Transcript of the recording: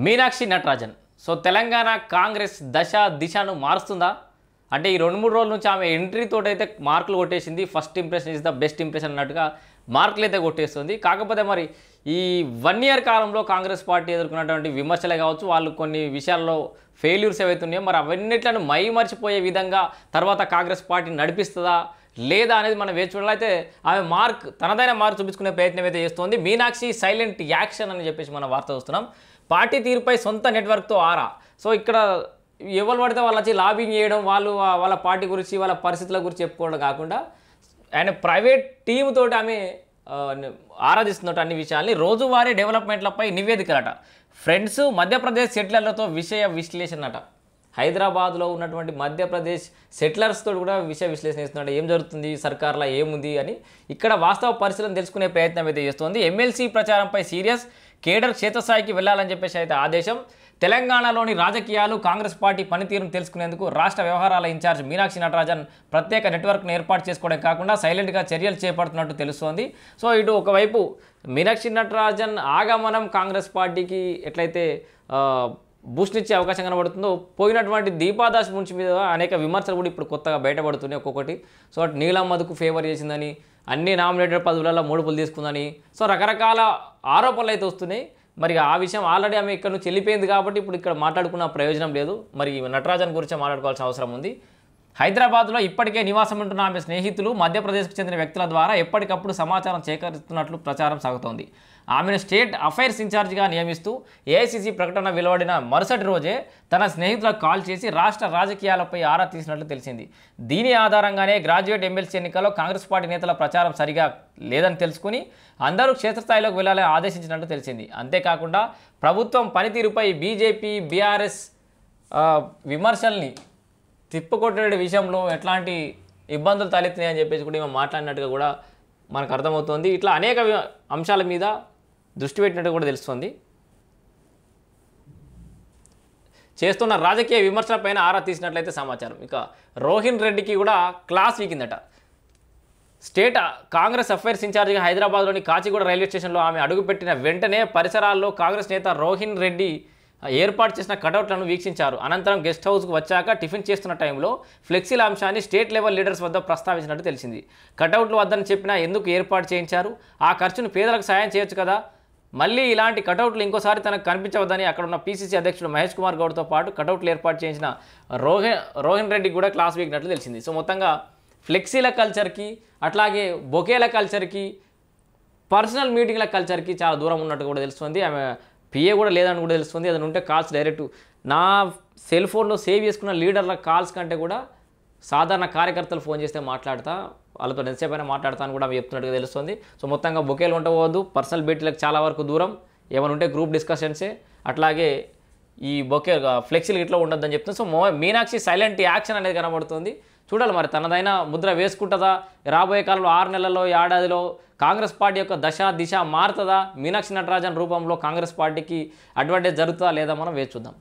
Meenakshi Natarajan so Telangana Congress దశ దిశను మారుస్తుందా అంటే ఈ 2-3 రోజుల నుంచి ఆమె ఎంట్రీ తోటి అయితే మార్కులు కొట్టేసింది. First impression is the best impression అన్నట్టుగా మార్కులు అయితే కొట్టేస్తుంది. కాకపోతే మరి ఈ 1 ఇయర్ కాలంలో కాంగ్రెస్ పార్టీ ఎదుర్కొన్నటువంటి విమర్శలే కావచ్చు, వాళ్ళు కొన్ని విషయాల్లో ఫెయిల్యూర్స్ ఏవైతున్నాయో మరి అవన్నిట్లను మర్చిపోయే విధంగా తర్వాత కాంగ్రెస్ పార్టీ నడిపిస్తుందా లేదా అనేది మనం వేచి చూడాలైతే ఆమె తనదైన మార్క్ చూపించుకునే ప్రయత్నం అయితే చేస్తుంది. మీనాక్షి సైలెంట్ యాక్షన్ అని చెప్పేసి మనం వార్త చూస్తున్నాం. పార్టీ తీరుపై సొంత నెట్వర్క్తో ఆరా. సో ఇక్కడ ఎవరు పడితే వాళ్ళు వచ్చి లాబింగ్ చేయడం, వాళ్ళ పార్టీ గురించి వాళ్ళ పరిస్థితుల గురించి చెప్పుకోవడం కాకుండా ఆయన ప్రైవేట్ టీమ్ తోటి ఆమె ఆరాధిస్తున్నట్టు అన్ని విషయాల్ని రోజువారీ డెవలప్మెంట్లపై నివేదికలట. ఫ్రెండ్స్ మధ్యప్రదేశ్ సెటిలర్లతో విషయ విశ్లేషణ అట. హైదరాబాద్లో ఉన్నటువంటి మధ్యప్రదేశ్ సెటిలర్స్తో కూడా విషయ విశ్లేషణ చేస్తున్నట్టు ఏం జరుగుతుంది సర్కార్లో ఏముంది అని ఇక్కడ వాస్తవ పరిస్థితులను తెలుసుకునే ప్రయత్నం అయితే చేస్తుంది. ఎమ్మెల్సీ ప్రచారంపై సీరియస్, కేడర్ క్షేత్రస్థాయికి వెళ్లాలని చెప్పేసి అయితే ఆదేశం. తెలంగాణలోని రాజకీయాలు కాంగ్రెస్ పార్టీ పనితీరును తెలుసుకునేందుకు రాష్ట్ర వ్యవహారాల ఇన్ఛార్జ్ మీనాక్షి నటరాజన్ ప్రత్యేక నెట్వర్క్ను ఏర్పాటు చేసుకోవడం కాకుండా సైలెంట్గా చర్యలు చేపడుతున్నట్టు తెలుస్తోంది. సో ఇటు ఒకవైపు మీనాక్షి నటరాజన్ ఆగమనం కాంగ్రెస్ పార్టీకి ఎట్లయితే బూస్ట్ ఇచ్చే అవకాశం కనబడుతుందో, పోయినటువంటి దీపాదాస్ మున్షి మీద అనేక విమర్శలు కూడా ఇప్పుడు కొత్తగా బయటపడుతున్నాయి ఒక్కొక్కటి. సో అటు నీలం మధుకు ఫేవర్ చేసిందని, అన్ని నామినేటెడ్ పదవులలో ముడుపులు తీసుకుందని, సో రకరకాల ఆరోపణలు అయితే వస్తున్నాయి. మరి ఆ విషయం ఆల్రెడీ ఆమె ఇక్కడ నుంచి వెళ్ళిపోయింది కాబట్టి ఇప్పుడు ఇక్కడ మాట్లాడుకున్న ప్రయోజనం లేదు. మరి నటరాజన్ గురించి మాట్లాడుకోవాల్సిన అవసరం ఉంది. హైదరాబాద్లో ఇప్పటికే నివాసం ఉంటున్న ఆమె స్నేహితులు మధ్యప్రదేశ్కు చెందిన వ్యక్తుల ద్వారా ఎప్పటికప్పుడు సమాచారం సేకరిస్తున్నట్లు ప్రచారం సాగుతోంది. ఆమెను స్టేట్ అఫైర్స్ ఇన్ఛార్జిగా నియమిస్తూ ఏఐసిసి ప్రకటన వెలువడిన మరుసటి రోజే తన స్నేహితులకు కాల్ చేసి రాష్ట్ర రాజకీయాలపై ఆరా తీసినట్లు తెలిసింది. దీని ఆధారంగానే గ్రాడ్యుయేట్ ఎమ్మెల్సీ ఎన్నికల్లో కాంగ్రెస్ పార్టీ నేతల ప్రచారం సరిగా లేదని తెలుసుకుని అందరూ క్షేత్రస్థాయిలోకి వెళ్లాలని ఆదేశించినట్లు తెలిసింది. అంతేకాకుండా ప్రభుత్వం పనితీరుపై బీజేపీ, బీఆర్ఎస్ విమర్శల్ని తిప్పుకొట్టే విషయంలో ఎట్లాంటి ఇబ్బందులు తలెత్తినాయని చెప్పేసి కూడా మేము మాట్లాడినట్టుగా కూడా మనకు అర్థమవుతుంది. ఇట్లా అనేక అంశాల మీద దృష్టి పెట్టినట్టు కూడా తెలుస్తుంది. చేస్తున్న రాజకీయ విమర్శలపైన ఆరా తీసినట్లయితే సమాచారం. ఇక రోహిన్ రెడ్డికి కూడా క్లాస్ వీకిందట. స్టేట్ కాంగ్రెస్ అఫైర్స్ ఇన్ఛార్జిగా హైదరాబాద్లోని కాచిగూడ రైల్వే స్టేషన్లో ఆమె అడుగుపెట్టిన వెంటనే పరిసరాల్లో కాంగ్రెస్ నేత రోహిన్ రెడ్డి ఏర్పాటు చేసిన కటౌట్లను వీక్షించారు. అనంతరం గెస్ట్ హౌస్కు వచ్చాక టిఫిన్ చేస్తున్న టైంలో ఫ్లెక్సీల అంశాన్ని స్టేట్ లెవెల్ లీడర్స్ వద్ద ప్రస్తావించినట్టు తెలిసింది. కటౌట్లు వద్దని చెప్పినా ఎందుకు ఏర్పాటు చేయించారు, ఆ ఖర్చును పేదలకు సాయం చేయొచ్చు కదా, మళ్ళీ ఇలాంటి కటౌట్లు ఇంకోసారి తనకు కనిపించవద్దని అక్కడ ఉన్న పీసీసీ అధ్యక్షుడు మహేష్ కుమార్ గౌడ్తో పాటు కటౌట్లు ఏర్పాటు చేయించిన రోహిన్ రెడ్డికి కూడా క్లాస్ వీకినట్లు తెలిసింది. సో మొత్తంగా ఫ్లెక్సీల కల్చర్కి, అట్లాగే బొకేల కల్చర్కి, పర్సనల్ మీటింగ్ల కల్చర్కి చాలా దూరం ఉన్నట్టు కూడా తెలుస్తుంది. ఆమె పిఏ కూడా లేదని కూడా తెలుస్తుంది. అది ఉంటే కాల్స్ డైరెక్ట్ నా సెల్ ఫోన్లో సేవ్ చేసుకున్న లీడర్ల కాల్స్ కంటే కూడా సాధారణ కార్యకర్తలు ఫోన్ చేస్తే వాళ్ళతో ఎంతసేపైనా మాట్లాడతాను కూడా చెప్తున్నట్టుగా తెలుస్తుంది. సో మొత్తంగా బొకేలు ఉండవద్దు, పర్సనల్ భేటీలకు చాలా వరకు దూరం, ఏమైనా ఉంటే గ్రూప్ డిస్కషన్సే, అట్లాగే ఈ బొకే ఫ్లెక్సీలు ఇట్లా ఉండొద్దని చెప్తుంది. సో మీనాక్షి సైలెంట్ యాక్షన్ అనేది కనబడుతుంది. చూడాలి మరి తనదైన ముద్ర వేసుకుంటుందా, రాబోయే కాలంలో 6 నెలల్లో, ఏడాదిలో కాంగ్రెస్ పార్టీ యొక్క దిశ మారుతుందా, మీనాక్షి నటరాజన్ రూపంలో కాంగ్రెస్ పార్టీకి అడ్వాంటేజ్ జరుగుతుందా లేదా మనం వేచి చూద్దాం.